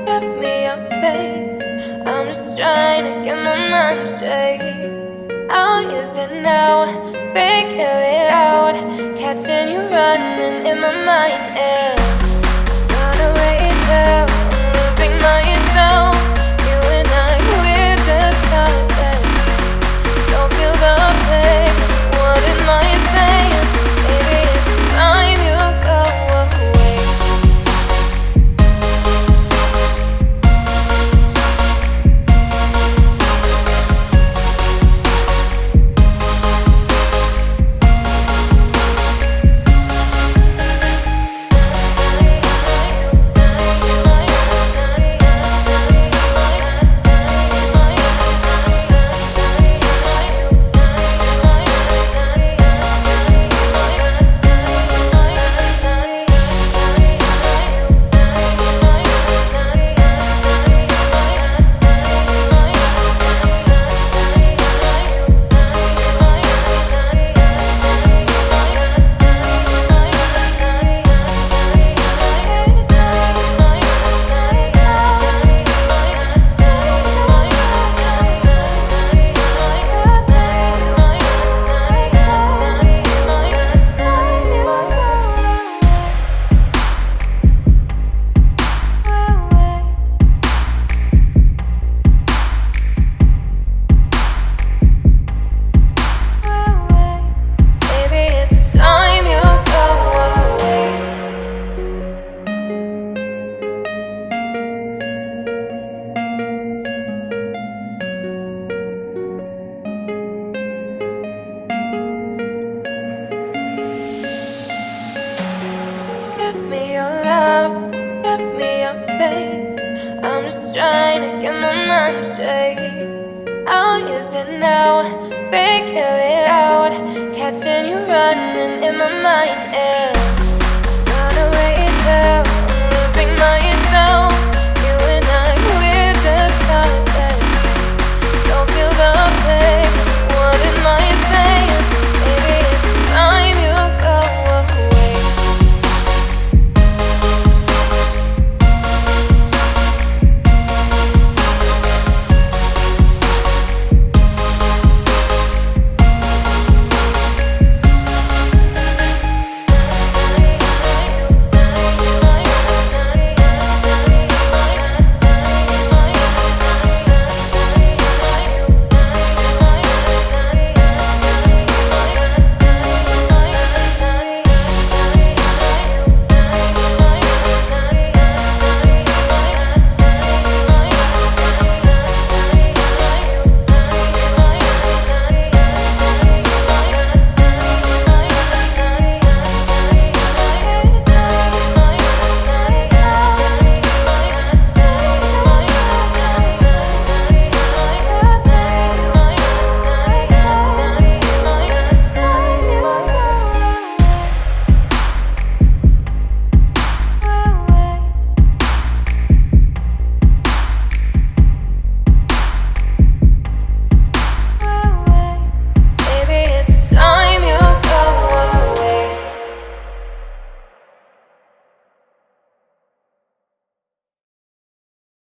Give me up space. I'm just trying to get my mind straight. I'll use it now, figure it out. Catching you running in my mind, yeah. Not a waste out, I'm losing myself. You and I, we're just starting. Don't feel the pain, what am I saying? Baby, it's time you go away. Give me your love, give me your space. I'm just trying to get my mind straight. I'll use it now, figure it out. Catching you running in my mind, yeah.